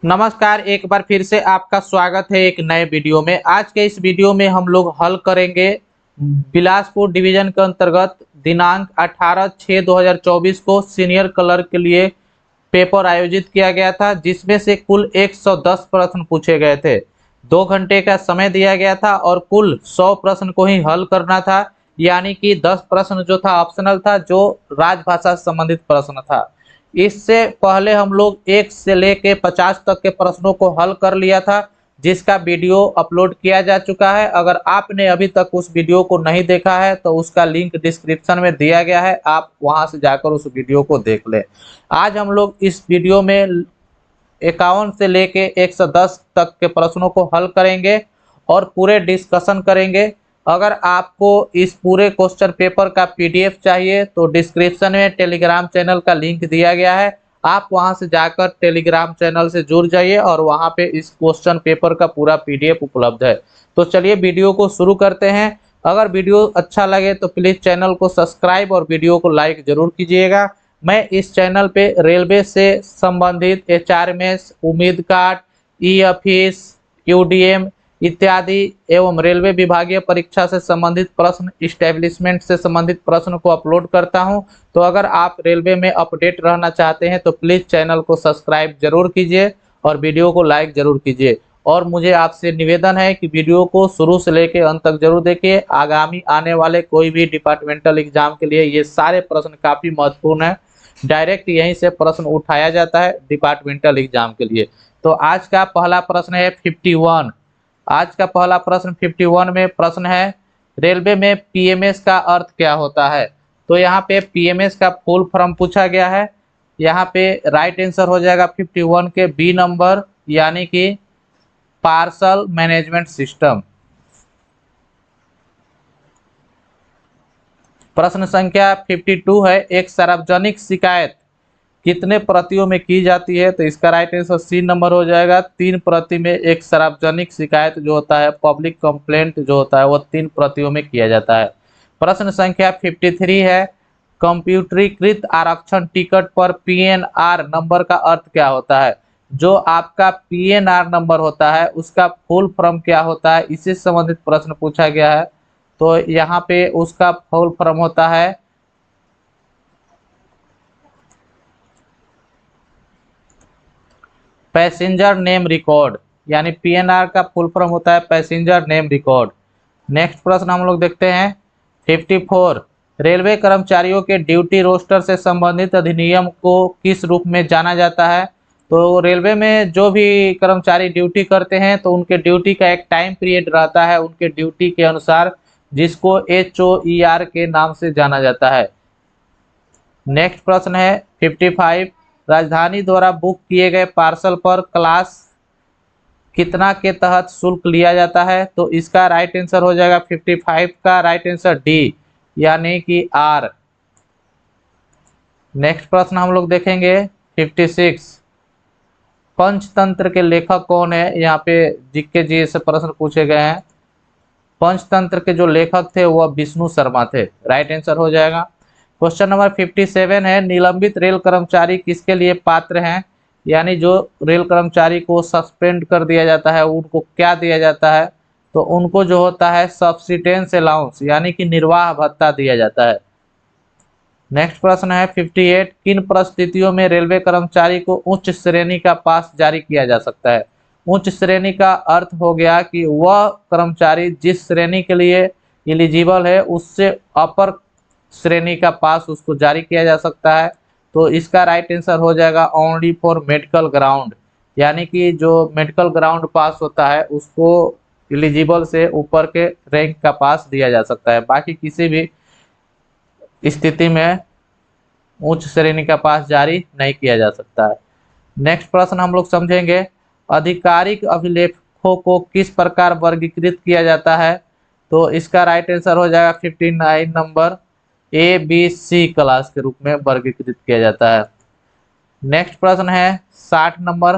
नमस्कार, एक बार फिर से आपका स्वागत है एक नए वीडियो में। आज के इस वीडियो में हम लोग हल करेंगे बिलासपुर डिवीजन के अंतर्गत दिनांक 18/6/2024 को सीनियर क्लर्क के लिए पेपर आयोजित किया गया था, जिसमें से कुल 110 प्रश्न पूछे गए थे। 2 घंटे का समय दिया गया था और कुल 100 प्रश्न को ही हल करना था, यानी कि 10 प्रश्न जो था ऑप्शनल था, जो राजभाषा से संबंधित प्रश्न था। इससे पहले हम लोग 1 से लेके 50 तक के प्रश्नों को हल कर लिया था, जिसका वीडियो अपलोड किया जा चुका है। अगर आपने अभी तक उस वीडियो को नहीं देखा है तो उसका लिंक डिस्क्रिप्शन में दिया गया है, आप वहां से जाकर उस वीडियो को देख लें। आज हम लोग इस वीडियो में 51 से लेके 110 तक के प्रश्नों को हल करेंगे और पूरे डिस्कशन करेंगे। अगर आपको इस पूरे क्वेश्चन पेपर का पीडीएफ चाहिए तो डिस्क्रिप्शन में टेलीग्राम चैनल का लिंक दिया गया है, आप वहां से जाकर टेलीग्राम चैनल से जुड़ जाइए और वहां पे इस क्वेश्चन पेपर का पूरा पीडीएफ उपलब्ध है। तो चलिए वीडियो को शुरू करते हैं। अगर वीडियो अच्छा लगे तो प्लीज चैनल को सब्सक्राइब और वीडियो को लाइक जरूर कीजिएगा। मैं इस चैनल पे रेलवे से संबंधित एचआरएमएस, उम्मीद कार्ड, ई ऑफिस, यूडीएम इत्यादि एवं रेलवे विभागीय परीक्षा से संबंधित प्रश्न, इस्टेब्लिशमेंट से संबंधित प्रश्न को अपलोड करता हूं। तो अगर आप रेलवे में अपडेट रहना चाहते हैं तो प्लीज चैनल को सब्सक्राइब जरूर कीजिए और वीडियो को लाइक जरूर कीजिए। और मुझे आपसे निवेदन है कि वीडियो को शुरू से लेकर अंत तक जरूर देखिए। आगामी आने वाले कोई भी डिपार्टमेंटल एग्जाम के लिए ये सारे प्रश्न काफी महत्वपूर्ण है। डायरेक्ट यहीं से प्रश्न उठाया जाता है डिपार्टमेंटल एग्जाम के लिए। तो आज का पहला प्रश्न है 51। आज का पहला प्रश्न 51 में प्रश्न है, रेलवे में पीएमएस का अर्थ क्या होता है? तो यहाँ पे पीएमएस का फुल फॉर्म पूछा गया है। यहाँ पे राइट आंसर हो जाएगा 51 के बी नंबर, यानी कि पार्सल मैनेजमेंट सिस्टम। प्रश्न संख्या 52 है, एक सार्वजनिक शिकायत कितने प्रतियों में की जाती है? तो इसका राइट आंसर सी नंबर हो जाएगा। 3 प्रति में एक सार्वजनिक शिकायत जो होता है, पब्लिक कंप्लेंट जो होता है, वो 3 प्रतियों में किया जाता है। प्रश्न संख्या 53 है, कंप्यूटरीकृत आरक्षण टिकट पर पीएनआर नंबर का अर्थ क्या होता है? जो आपका पीएनआर नंबर होता है उसका फुल फॉर्म क्या होता है, इससे संबंधित प्रश्न पूछा गया है। तो यहाँ पे उसका फुल फॉर्म होता है पैसेंजर नेम रिकॉर्ड, यानी पीएनआर का फुल फॉर्म होता है पैसेंजर नेम रिकॉर्ड। नेक्स्ट प्रश्न हम लोग देखते हैं 54, रेलवे कर्मचारियों के ड्यूटी रोस्टर से संबंधित अधिनियम को किस रूप में जाना जाता है? तो रेलवे में जो भी कर्मचारी ड्यूटी करते हैं तो उनके ड्यूटी का एक टाइम पीरियड रहता है उनके ड्यूटी के अनुसार, जिसको HOER के नाम से जाना जाता है। नेक्स्ट प्रश्न है 55, राजधानी द्वारा बुक किए गए पार्सल पर क्लास कितना के तहत शुल्क लिया जाता है? तो इसका राइट आंसर हो जाएगा 55 का राइट आंसर डी, यानी कि आर। नेक्स्ट प्रश्न हम लोग देखेंगे 56, पंचतंत्र के लेखक कौन है? यहाँ पे जीके जी से प्रश्न पूछे गए हैं। पंचतंत्र के जो लेखक थे वह विष्णु शर्मा थे, राइट आंसर हो जाएगा। क्वेश्चन नंबर 57 है, निलंबित रेल कर्मचारी किसके लिए पात्र हैं? यानी जो रेल कर्मचारी को सस्पेंड कर दिया जाता है उनको क्या दिया जाता है? तो उनको जो होता है सब्सिस्टेंस अलाउंस, यानी कि निर्वाह भत्ता दिया जाता है। नेक्स्ट प्रश्न है 58, किन परिस्थितियों में रेलवे कर्मचारी को उच्च श्रेणी का पास जारी किया जा सकता है? उच्च श्रेणी का अर्थ हो गया कि वह कर्मचारी जिस श्रेणी के लिए एलिजिबल है उससे अपर श्रेणी का पास उसको जारी किया जा सकता है। तो इसका राइट आंसर हो जाएगा ओनली फॉर मेडिकल ग्राउंड, यानी कि जो मेडिकल ग्राउंड पास होता है उसको एलिजिबल से ऊपर के रैंक का पास दिया जा सकता है, बाकी किसी भी स्थिति में उच्च श्रेणी का पास जारी नहीं किया जा सकता है। नेक्स्ट प्रश्न हम लोग समझेंगे, आधिकारिक अभिलेखों को किस प्रकार वर्गीकृत किया जाता है? तो इसका राइट आंसर हो जाएगा 59 नंबर, ABC क्लास के रूप में वर्गीकृत किया जाता है। नेक्स्ट प्रश्न है 60 नंबर,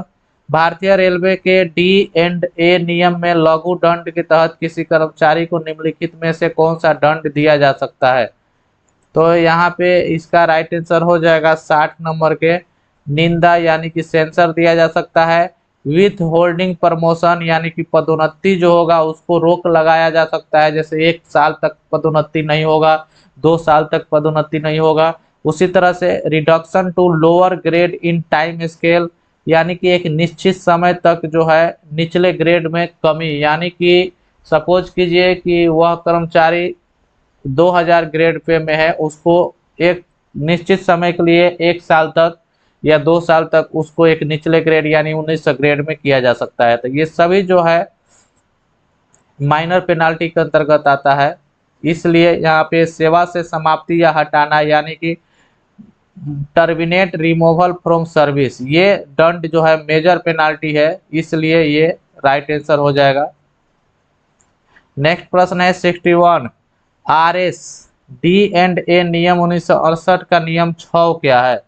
भारतीय रेलवे के D&A नियम में लघु दंड के तहत किसी कर्मचारी को निम्नलिखित में से कौन सा दंड दिया जा सकता है? तो यहाँ पे इसका राइट आंसर हो जाएगा 60 नंबर के निंदा, यानी कि सेंसर दिया जा सकता है, विथ होल्डिंग प्रमोशन, यानी कि पदोन्नति जो होगा उसको रोक लगाया जा सकता है, जैसे 1 साल तक पदोन्नति नहीं होगा, 2 साल तक पदोन्नति नहीं होगा। उसी तरह से reduction to lower grade in time scale, यानी कि एक निश्चित समय तक जो है निचले ग्रेड में कमी, यानी कि सपोज कीजिए कि वह कर्मचारी 2000 ग्रेड पे में है, उसको एक निश्चित समय के लिए 1 साल तक या 2 साल तक उसको एक निचले ग्रेड यानी 1900 ग्रेड में किया जा सकता है। तो ये सभी जो है माइनर पेनाल्टी के अंतर्गत आता है। इसलिए यहाँ पे सेवा से समाप्ति या हटाना, यानी कि टर्मिनेट रिमूवल फ्रॉम सर्विस, ये दंड जो है मेजर पेनाल्टी है, इसलिए ये राइट आंसर हो जाएगा। नेक्स्ट प्रश्न है 61, RS D&A नियम 1968 का नियम 6 क्या है?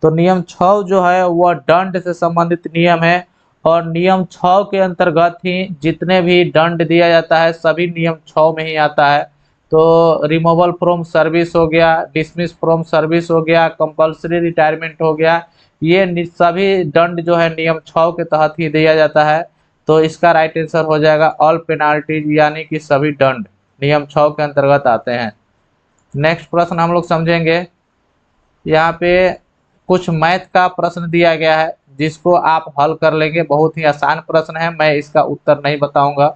तो नियम 6 जो है वह दंड से संबंधित नियम है, और नियम 6 के अंतर्गत ही जितने भी दंड दिया जाता है सभी नियम 6 में ही आता है। तो रिमूवल फ्रॉम सर्विस हो गया, डिसमिस फ्रॉम सर्विस हो गया, कंपल्सरी रिटायरमेंट हो गया, ये सभी दंड जो है नियम 6 के तहत ही दिया जाता है। तो इसका राइट आंसर हो जाएगा ऑल पेनाल्टीज, यानी कि सभी दंड नियम 6 के अंतर्गत आते हैं। नेक्स्ट प्रश्न हम लोग समझेंगे। यहाँ पे कुछ मैथ का प्रश्न दिया गया है जिसको आप हल कर लेंगे, बहुत ही आसान प्रश्न है, मैं इसका उत्तर नहीं बताऊंगा।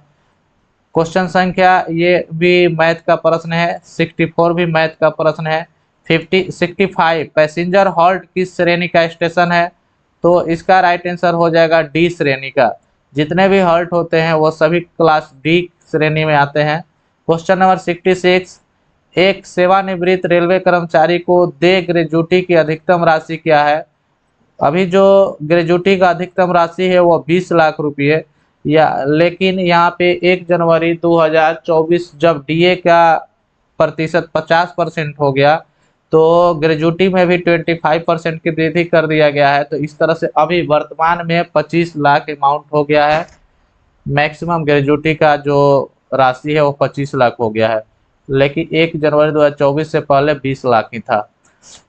क्वेश्चन संख्या ये भी मैथ का प्रश्न है, 64 भी मैथ का प्रश्न है। 65 पैसेंजर हॉल्ट किस श्रेणी का स्टेशन है? तो इसका राइट आंसर हो जाएगा डी श्रेणी का। जितने भी हॉल्ट होते हैं वो सभी क्लास डी श्रेणी में आते हैं। क्वेश्चन नंबर 66, एक सेवानिवृत्त रेलवे कर्मचारी को देय ग्रेजुटी की अधिकतम राशि क्या है? अभी जो ग्रेजुटी का अधिकतम राशि है वो 20 लाख रुपये, या लेकिन यहाँ पे 1 जनवरी 2024 जब डीए का प्रतिशत 50% हो गया तो ग्रेजुटी में भी 25% की वृद्धि कर दिया गया है। तो इस तरह से अभी वर्तमान में 25 लाख अमाउंट हो गया है। मैक्सिमम ग्रेजुटी का जो राशि है वो 25 लाख हो गया है, लेकिन 1 जनवरी 2024 से पहले 20 लाख ही था।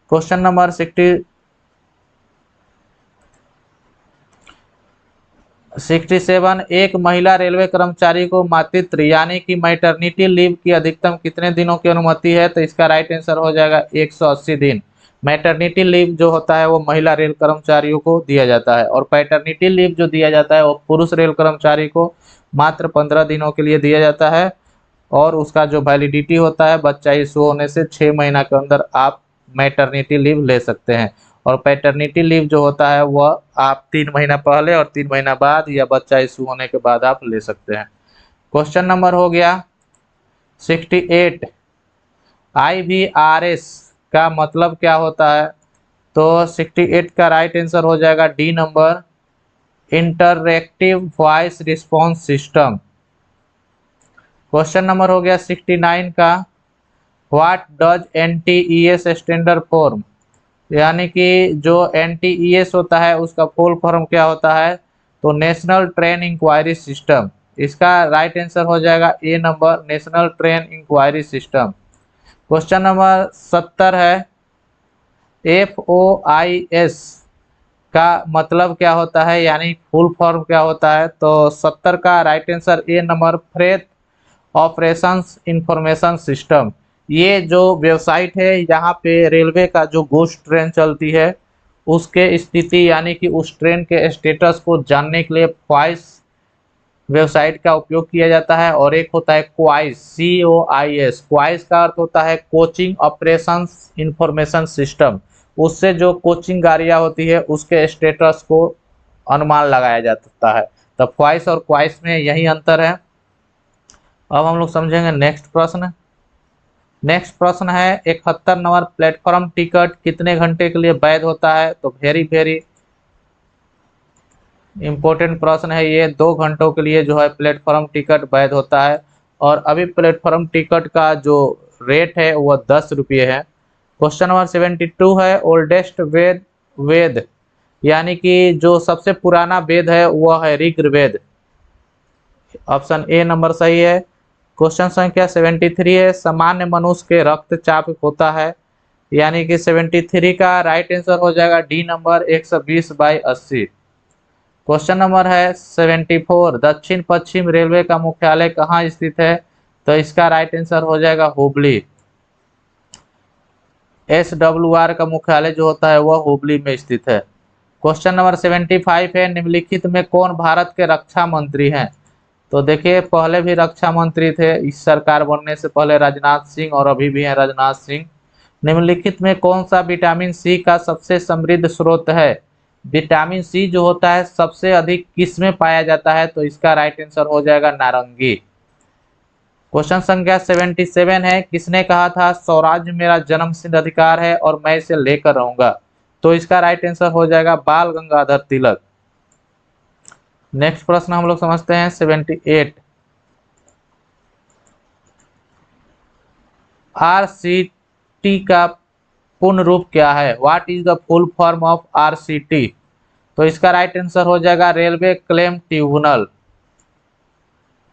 क्वेश्चन नंबर 67, एक महिला रेलवे कर्मचारी को मातृत्व यानी कि मैटरनिटी लीव की अधिकतम कितने दिनों की अनुमति है? तो इसका राइट आंसर हो जाएगा 180 दिन। मैटरनिटी लीव जो होता है वो महिला रेल कर्मचारियों को दिया जाता है, और पैटर्निटी लीव जो दिया जाता है वो पुरुष रेल कर्मचारी को मात्र 15 दिनों के लिए दिया जाता है, और उसका जो वैलिडिटी होता है बच्चा इशू होने से 6 महीना के अंदर आप मैटरनिटी लीव ले सकते हैं। और पैटर्निटी लीव जो होता है वह आप 3 महीना पहले और 3 महीना बाद या बच्चा इशू होने के बाद आप ले सकते हैं। क्वेश्चन नंबर हो गया 68, IVRS का मतलब क्या होता है? तो 68 का राइट आंसर हो जाएगा D number, interactive voice response system. Question number हो गया 69 का, what does NTES standard form, यानी कि जो NTES होता है उसका फुल फॉर्म क्या होता है? तो नेशनल ट्रेन इंक्वायरी सिस्टम। इसका राइट आंसर हो जाएगा A number, national train inquiry system. Question number 70 है, FOIS का मतलब क्या होता है, यानी फुल फॉर्म क्या होता है? तो 70 का right answer A number, freight operations information system. ये जो वेबसाइट है यहाँ पे रेलवे का जो गोश्त ट्रेन चलती है उसके स्थिति यानी कि उस ट्रेन के स्टेटस को जानने के लिए FOIS वेबसाइट का उपयोग किया जाता है। और एक होता है क्वाइस, COIS। क्वाइस का अर्थ होता है कोचिंग ऑपरेशंस इंफॉर्मेशन सिस्टम। उससे जो कोचिंग गाड़ियाँ होती है उसके स्टेटस को अनुमान लगाया जा सकता है। तो FOIS और क्वाइस में यही अंतर है। अब हम लोग समझेंगे नेक्स्ट प्रश्न। नेक्स्ट प्रश्न है 71 नंबर, प्लेटफॉर्म टिकट कितने घंटे के लिए वैध होता है? तो वेरी इंपॉर्टेंट प्रश्न है ये। 2 घंटों के लिए जो है प्लेटफॉर्म टिकट वैध होता है, और अभी प्लेटफॉर्म टिकट का जो रेट है वह 10 रुपये है। क्वेश्चन नंबर 72 है, ओल्डेस्ट वेद यानी कि जो सबसे पुराना वेद है वह है ऋग्वेद। ऑप्शन ए नंबर सही है। क्वेश्चन संख्या 73 है, सामान्य मनुष्य के रक्तचाप होता है, यानी कि 73 का राइट आंसर हो जाएगा डी नंबर, 120/80। क्वेश्चन नंबर है 74, दक्षिण पश्चिम रेलवे का मुख्यालय कहाँ स्थित है? तो इसका राइट आंसर हो जाएगा हुबली। SWR का मुख्यालय जो होता है वह हुबली में स्थित है। क्वेश्चन नंबर 75 है, निम्नलिखित में कौन भारत के रक्षा मंत्री हैं? तो देखिए पहले भी रक्षा मंत्री थे, इस सरकार बनने से पहले राजनाथ सिंह, और अभी भी हैं राजनाथ सिंह। निम्नलिखित में कौन सा विटामिन सी का सबसे समृद्ध स्रोत है? विटामिन सी जो होता है सबसे अधिक किस में पाया जाता है? तो इसका राइट आंसर हो जाएगा नारंगी। क्वेश्चन संख्या 77 है, किसने कहा था स्वराज्य मेरा जन्मसिद्ध अधिकार है और मैं इसे लेकर रहूंगा? तो इसका राइट आंसर हो जाएगा बाल गंगाधर तिलक। नेक्स्ट प्रश्न हम लोग समझते हैं 78, RCT का पूर्ण रूप क्या है? What is the full form of RCT? तो इसका राइट आंसर हो जाएगा railway claim tribunal.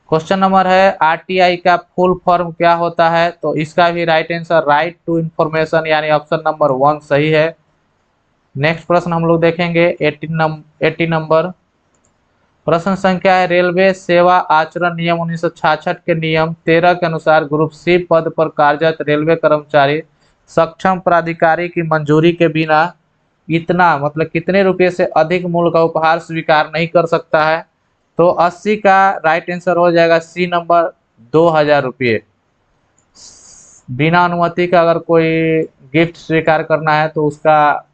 Question number है RTI का फुल फॉर्म क्या होता है? तो इसका भी right answer right to information, यानी ऑप्शन नंबर 1 सही है। नेक्स्ट प्रश्न हम लोग देखेंगे 80 नंबर प्रश्न संख्या है, रेलवे सेवा आचरण नियम 1966 के नियम 13 के अनुसार ग्रुप सी पद पर कार्यरत रेलवे कर्मचारी सक्षम प्राधिकारी की मंजूरी के बिना इतना मतलब कितने रुपए से अधिक मूल्य का उपहार स्वीकार नहीं कर सकता है? तो 80 का राइट आंसर हो जाएगा सी नंबर 2000 रुपये। बिना अनुमति का अगर कोई गिफ्ट स्वीकार करना है तो उसका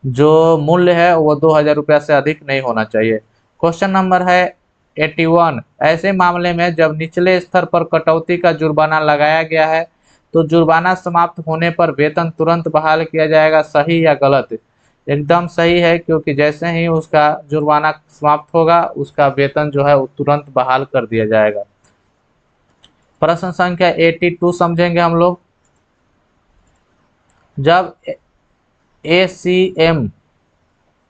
जो मूल्य है वो 2000 रुपया से अधिक नहीं होना चाहिए। क्वेश्चन नंबर है 81, ऐसे मामले में जब निचले स्तर पर कटौती का जुर्माना लगाया गया है तो जुर्माना समाप्त होने पर वेतन तुरंत बहाल किया जाएगा, सही या गलत? एकदम सही है, क्योंकि जैसे ही उसका जुर्माना समाप्त होगा उसका वेतन जो है वो तुरंत बहाल कर दिया जाएगा। प्रश्न संख्या 82 समझेंगे हम लोग। जब ACM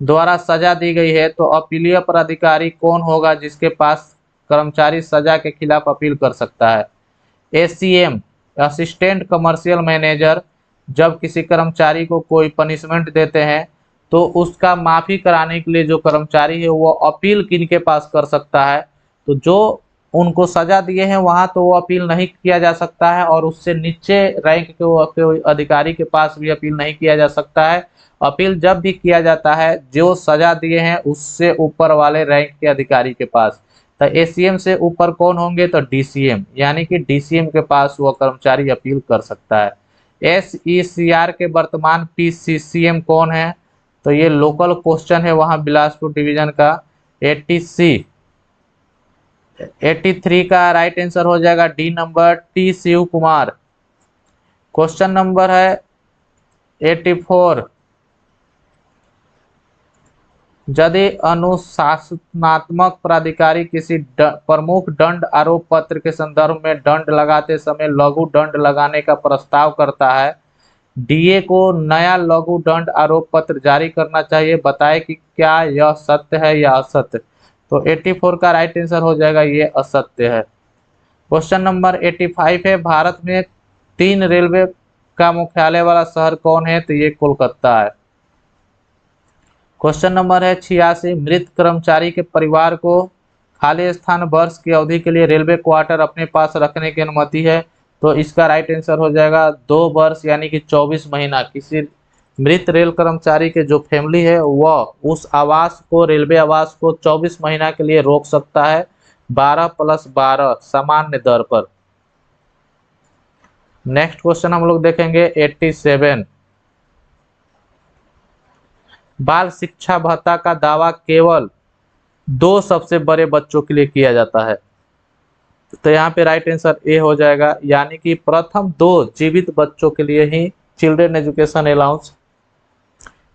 द्वारा सजा दी गई है तो अपीलीय प्राधिकारी कौन होगा जिसके पास कर्मचारी सजा के खिलाफ अपील कर सकता है? ACM असिस्टेंट कमर्शियल मैनेजर जब किसी कर्मचारी को कोई पनिशमेंट देते हैं तो उसका माफी कराने के लिए जो कर्मचारी है वो अपील किनके पास कर सकता है? तो जो उनको सजा दिए हैं वहां तो वो अपील नहीं किया जा सकता है, और उससे नीचे रैंक के अधिकारी के पास भी अपील नहीं किया जा सकता है। अपील जब भी किया जाता है जो सजा दिए हैं उससे ऊपर वाले रैंक के अधिकारी के पास। तो ACM से ऊपर कौन होंगे? तो DCM, यानी कि DCM के पास वो कर्मचारी अपील कर सकता है। SECR के वर्तमान PCCM कौन है? तो ये लोकल क्वेश्चन है वहां बिलासपुर डिवीजन का। 83 का राइट आंसर हो जाएगा D number T Shiv Kumar. Question number है 84, यदि अनुशासनात्मक प्राधिकारी किसी प्रमुख दंड आरोप पत्र के संदर्भ में दंड लगाते समय लघु दंड लगाने का प्रस्ताव करता है, DA को नया लघु दंड आरोप पत्र जारी करना चाहिए, बताए कि क्या यह सत्य है या असत्य? तो 84 का राइट आंसर हो जाएगा ये असत्य है। क्वेश्चन नंबर 85 है, भारत में 3 रेलवे का मुख्यालय वाला शहर कौन है? तो ये कोलकाता है। क्वेश्चन नंबर है 86, मृत कर्मचारी के परिवार को खाली स्थान वर्ष की अवधि के लिए रेलवे क्वार्टर अपने पास रखने की अनुमति है? तो इसका राइट आंसर हो जाएगा 2 वर्ष यानी कि 24 महीना। किसी मृत रेल कर्मचारी के जो फैमिली है वह उस आवास को, रेलवे आवास को 24 महीना के लिए रोक सकता है 12+12 सामान्य दर पर। नेक्स्ट क्वेश्चन हम लोग देखेंगे 87, बाल शिक्षा भत्ता का दावा केवल 2 सबसे बड़े बच्चों के लिए किया जाता है। तो यहाँ पे राइट आंसर ए हो जाएगा, यानी कि प्रथम 2 जीवित बच्चों के लिए ही चिल्ड्रन एजुकेशन अलाउंस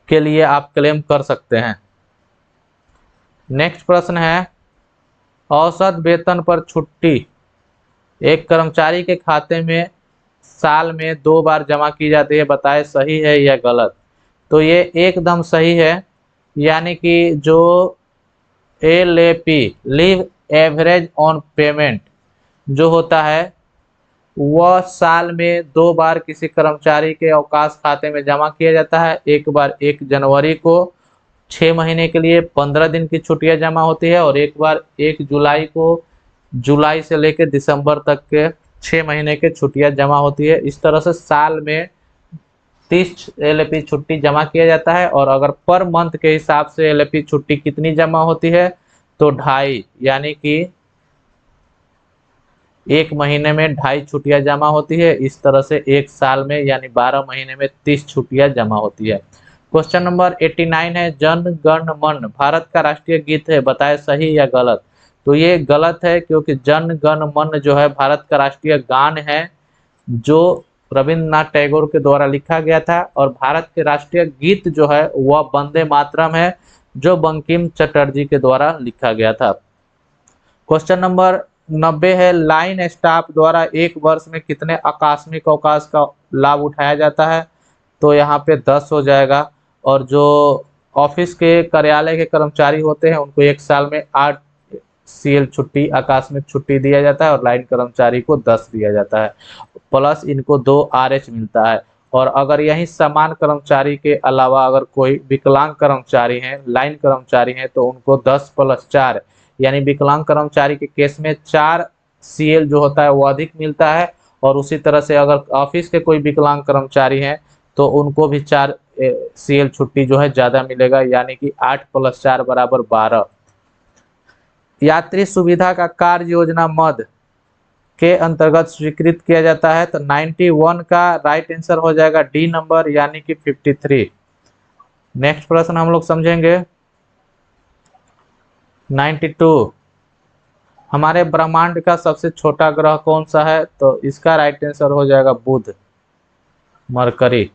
के लिए आप क्लेम कर सकते हैं। नेक्स्ट प्रश्न है, औसत वेतन पर छुट्टी एक कर्मचारी के खाते में साल में 2 बार जमा की जाती है, बताए सही है या गलत? तो ये एकदम सही है, यानी कि जो LAP leave average on payment जो होता है वह साल में 2 बार किसी कर्मचारी के अवकाश खाते में जमा किया जाता है। एक बार 1 जनवरी को 6 महीने के लिए 15 दिन की छुट्टियां जमा होती है, और एक बार 1 जुलाई को, जुलाई से लेकर दिसंबर तक के 6 महीने के छुट्टियां जमा होती है। इस तरह से साल में 30 एलएपी छुट्टी जमा किया जाता है। और अगर पर मंथ के हिसाब से एलएपी छुट्टी कितनी जमा होती है, तो 2.5, यानी कि 1 महीने में 2.5 छुट्टियां जमा होती है। इस तरह से एक साल में यानी 12 महीने में 30 छुट्टियां जमा होती है। क्वेश्चन नंबर 89 है, जन गण मन भारत का राष्ट्रीय गीत है, बताए सही या गलत। तो ये गलत है, क्योंकि जन गण मन जो है भारत का राष्ट्रीय गान है, जो रविंद्रनाथ टैगोर के द्वारा लिखा गया था। और भारत के राष्ट्रीय गीत जो है वह वंदे मातरम है, जो बंकिम चटर्जी के द्वारा लिखा गया था। क्वेश्चन नंबर 90 है, लाइन स्टाफ द्वारा एक वर्ष में कितने आकस्मिक अवकाश का लाभ उठाया जाता है। तो यहाँ पे 10 हो जाएगा। और जो ऑफिस के कार्यालय के कर्मचारी होते हैं उनको एक साल में 8 सीएल छुट्टी, आकस्मिक छुट्टी दिया जाता है, और लाइन कर्मचारी को 10 दिया जाता है, प्लस इनको 2 आरएच मिलता है। और अगर यही समान कर्मचारी के अलावा अगर कोई विकलांग कर्मचारी हैं, लाइन कर्मचारी हैं, तो उनको 10 + 4, यानी विकलांग कर्मचारी के केस में 4 सीएल जो होता है वो अधिक मिलता है। और उसी तरह से अगर ऑफिस के कोई विकलांग कर्मचारी हैं तो उनको भी 4 सीएल छुट्टी जो है ज्यादा मिलेगा, यानी कि 8 + 4 = 12। यात्री सुविधा का कार्य योजना मद के अंतर्गत स्वीकृत किया जाता है। तो 91 का राइट आंसर हो जाएगा डी नंबर, यानी कि 53। नेक्स्ट प्रश्न हम लोग समझेंगे 92, हमारे ब्रह्मांड का सबसे छोटा ग्रह कौन सा है। तो इसका राइट आंसर हो जाएगा बुध, मरकरी।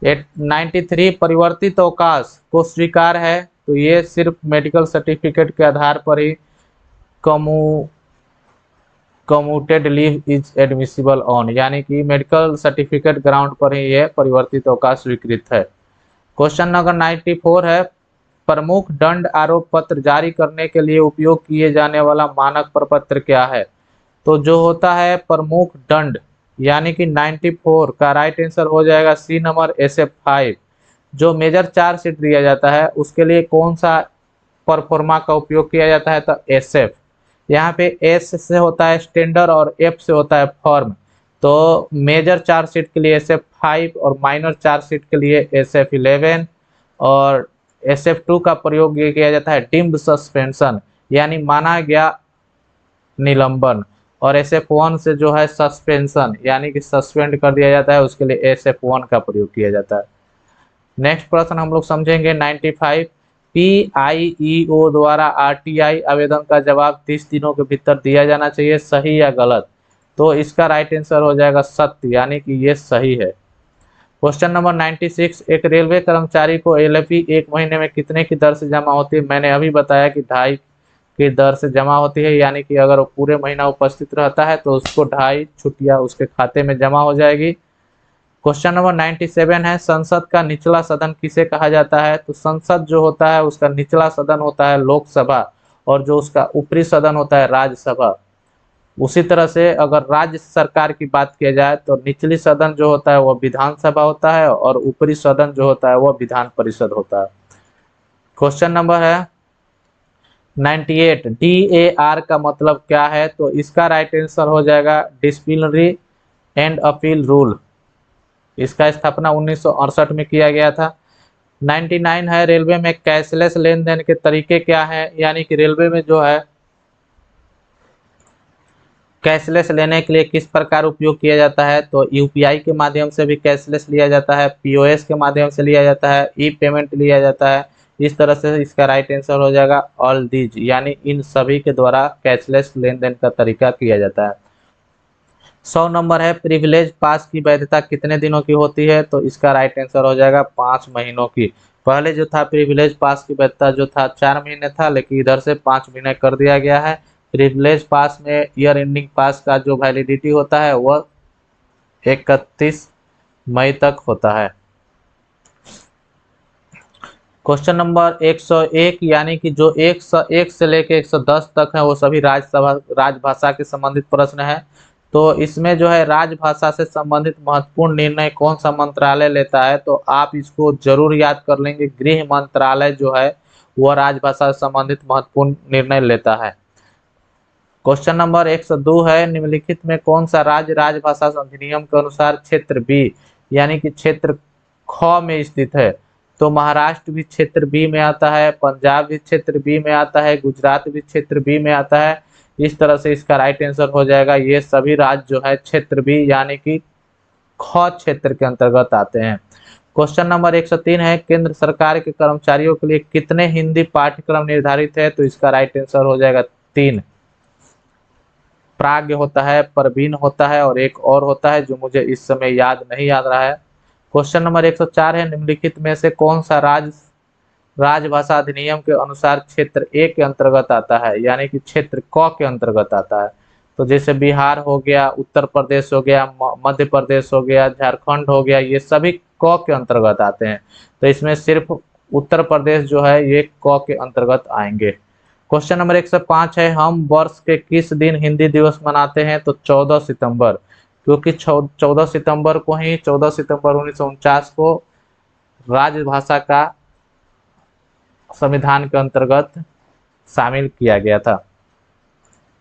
93, परिवर्तित अवकाश को स्वीकार है। तो ये सिर्फ मेडिकल सर्टिफिकेट के आधार पर ही commuted leave is admissible on, यानी कि मेडिकल सर्टिफिकेट ग्राउंड पर ही यह परिवर्तित अवकाश स्वीकृत है। क्वेश्चन नंबर 94 है, प्रमुख दंड आरोप पत्र जारी करने के लिए उपयोग किए जाने वाला मानक प्रपत्र क्या है। तो जो होता है प्रमुख दंड, यानी कि 94 का राइट आंसर हो जाएगा सी नंबर, SF5। जो मेजर चार्जशीट दिया जाता है उसके लिए कौन सा परफॉर्मा का उपयोग किया जाता है। तो SF। यहाँ पे S से होता है स्टैंडर्ड और F से होता है फॉर्म। तो मेजर चार्जशीट के लिए SF5 और माइनर चार्जशीट के लिए SF11, और SF2 का प्रयोग ये किया जाता है डिम्ड सस्पेंशन, यानी माना गया निलंबन। और SF1 से जो है सस्पेंशन, यानी कि सस्पेंड कर दिया जाता है, उसके लिए SF1 का प्रयोग किया जाता है। नेक्स्ट प्रश्न हम लोग समझेंगे 95, PIEO द्वारा RTI आवेदन का जवाब 30 दिनों के भीतर दिया जाना चाहिए, सही या गलत। तो इसका राइट आंसर हो जाएगा सत्य, यानी कि ये सही है। क्वेश्चन नंबर 96, एक रेलवे कर्मचारी को एलएपी 1 महीने में कितने की दर से जमा होती है। मैंने अभी बताया कि 2.5 की दर से जमा होती है, यानी कि अगर वो पूरे महीना उपस्थित रहता है तो उसको 2.5 छुट्टियां उसके खाते में जमा हो जाएगी। क्वेश्चन नंबर 97 है, संसद का निचला सदन किसे कहा जाता है। तो संसद जो होता है उसका निचला सदन होता है लोकसभा, और जो उसका ऊपरी सदन होता है राज्यसभा। उसी तरह से अगर राज्य सरकार की बात किया जाए तो निचली सदन जो होता है वह विधानसभा होता है, और ऊपरी सदन जो होता है वह विधान परिषद होता है। क्वेश्चन नंबर है 98, DAR का मतलब क्या है। तो इसका राइट आंसर हो जाएगा डिसिप्लिनरी एंड अपील रूल। इसका स्थापना 1968 में किया गया था। 99 है, रेलवे में कैशलेस लेन देन के तरीके क्या है, यानी कि रेलवे में जो है कैशलेस लेने के लिए किस प्रकार उपयोग किया जाता है। तो यूपीआई के माध्यम से भी कैशलेस लिया जाता है, पीओएस के माध्यम से लिया जाता है, ई पेमेंट लिया जाता है। इस तरह से इसका राइट आंसर हो जाएगा ऑल दीज, यानी इन सभी के द्वारा कैशलेस लेन देन का तरीका किया जाता है। 100 नंबर है, प्रिविलेज पास की वैधता कितने दिनों की होती है। तो इसका राइट आंसर हो जाएगा 5 महीनों की। पहले जो था प्रिविलेज पास की वैधता जो था 4 महीने था, लेकिन इधर से 5 महीने कर दिया गया है। प्रिविलेज पास में ईयर एंडिंग पास का जो वैलिडिटी होता है वह 31 मई तक होता है। क्वेश्चन नंबर 101, यानी कि जो 101 से लेकर 110 तक है वो सभी राजभाषा के संबंधित प्रश्न है। तो इसमें जो है राजभाषा से संबंधित महत्वपूर्ण निर्णय कौन सा मंत्रालय लेता है, तो आप इसको जरूर याद कर लेंगे। गृह मंत्रालय जो है वह राजभाषा से संबंधित महत्वपूर्ण निर्णय लेता है। क्वेश्चन नंबर 102 है, निम्नलिखित में कौन सा राज्य राजभाषा अधिनियम के अनुसार क्षेत्र बी यानी कि क्षेत्र ख में स्थित है, तो महाराष्ट्र भी क्षेत्र बी में आता है, पंजाब भी क्षेत्र बी में आता है, गुजरात भी क्षेत्र बी में आता है। इस तरह से इसका राइट आंसर हो जाएगा, ये सभी राज्य जो है क्षेत्र बी यानी कि ख क्षेत्र के अंतर्गत आते हैं। क्वेश्चन नंबर 103 है, केंद्र सरकार के कर्मचारियों के लिए कितने हिंदी पाठ्यक्रम निर्धारित है, तो इसका राइट आंसर हो जाएगा 3। प्राग्ञ होता है, प्रवीण होता है और एक और होता है जो मुझे इस समय नहीं याद रहा है। क्वेश्चन नंबर 104 है, निम्नलिखित में से कौन सा राज्य राजभाषा अधिनियम के अनुसार क्षेत्र ए के अंतर्गत आता है, यानी कि क्षेत्र क के अंतर्गत आता है। तो जैसे बिहार हो गया, उत्तर प्रदेश हो गया, मध्य प्रदेश हो गया, झारखंड हो गया, ये सभी क के अंतर्गत आते हैं। तो इसमें सिर्फ उत्तर प्रदेश जो है ये क के अंतर्गत आएंगे। क्वेश्चन नंबर 105 है, हम वर्ष के किस दिन हिंदी दिवस मनाते हैं, तो 14 सितंबर, क्योंकि 14 सितंबर को ही 14 सितंबर 1949 को राजभाषा का संविधान के अंतर्गत शामिल किया गया था।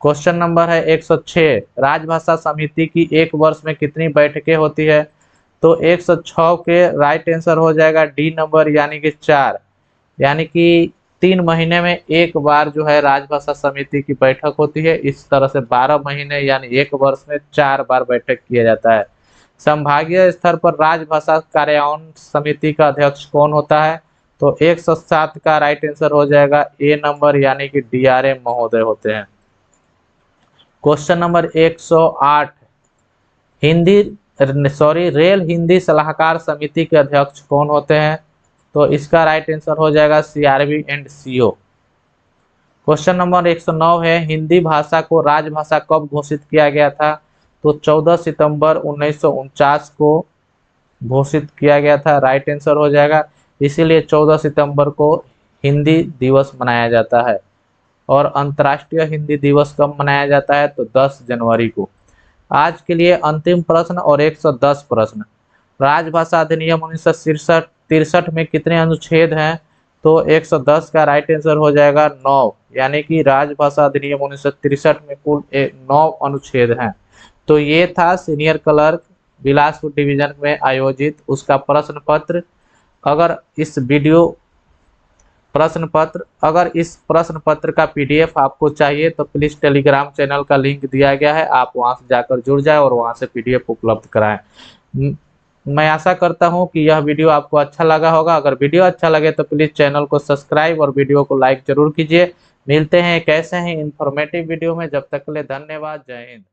क्वेश्चन नंबर है 106, राजभाषा समिति की एक वर्ष में कितनी बैठकें होती है, तो 106 के राइट आंसर हो जाएगा डी नंबर यानी कि 4, यानी कि 3 महीने में एक बार जो है राजभाषा समिति की बैठक होती है। इस तरह से 12 महीने यानी एक वर्ष में 4 बार बैठक किया जाता है। संभागीय स्तर पर राजभाषा कार्यान्वयन समिति का अध्यक्ष कौन होता है, तो 107 का राइट आंसर हो जाएगा ए नंबर यानी कि डीआरएम महोदय होते हैं। क्वेश्चन नंबर 108, रेल हिंदी सलाहकार समिति के अध्यक्ष कौन होते हैं, तो इसका राइट आंसर हो जाएगा CRB and CO. Question number 109 है, हिंदी भाषा को राजभाषा कब घोषित किया गया था, तो 14 सितंबर 1949 को घोषित किया गया था, राइट आंसर हो जाएगा। इसीलिए 14 सितंबर को हिंदी दिवस मनाया जाता है। और अंतर्राष्ट्रीय हिंदी दिवस कब मनाया जाता है, तो 10 जनवरी को। आज के लिए अंतिम प्रश्न और 110 प्रश्न, राजभाषा अधिनियम 1963 में कितने अनुच्छेद हैं, तो 110 का राइट आंसर हो जाएगा 9, यानी कि राजभाषा अधिनियम 1963 में कुल 9 अनुच्छेद हैं। तो ये था सीनियर क्लर्क बिलासपुर डिवीजन में आयोजित उसका प्रश्न पत्र। अगर इस प्रश्न पत्र का पीडीएफ आपको चाहिए तो प्लीज टेलीग्राम चैनल का लिंक दिया गया है, आप वहां से जाकर जुड़ जाए और वहां से पीडीएफ उपलब्ध कराएं। मैं आशा करता हूं कि यह वीडियो आपको अच्छा लगा होगा। अगर वीडियो अच्छा लगे तो प्लीज चैनल को सब्सक्राइब और वीडियो को लाइक जरूर कीजिए। मिलते हैं एक ऐसे ही इंफॉर्मेटिव वीडियो में, जब तक के लिए धन्यवाद, जय हिंद।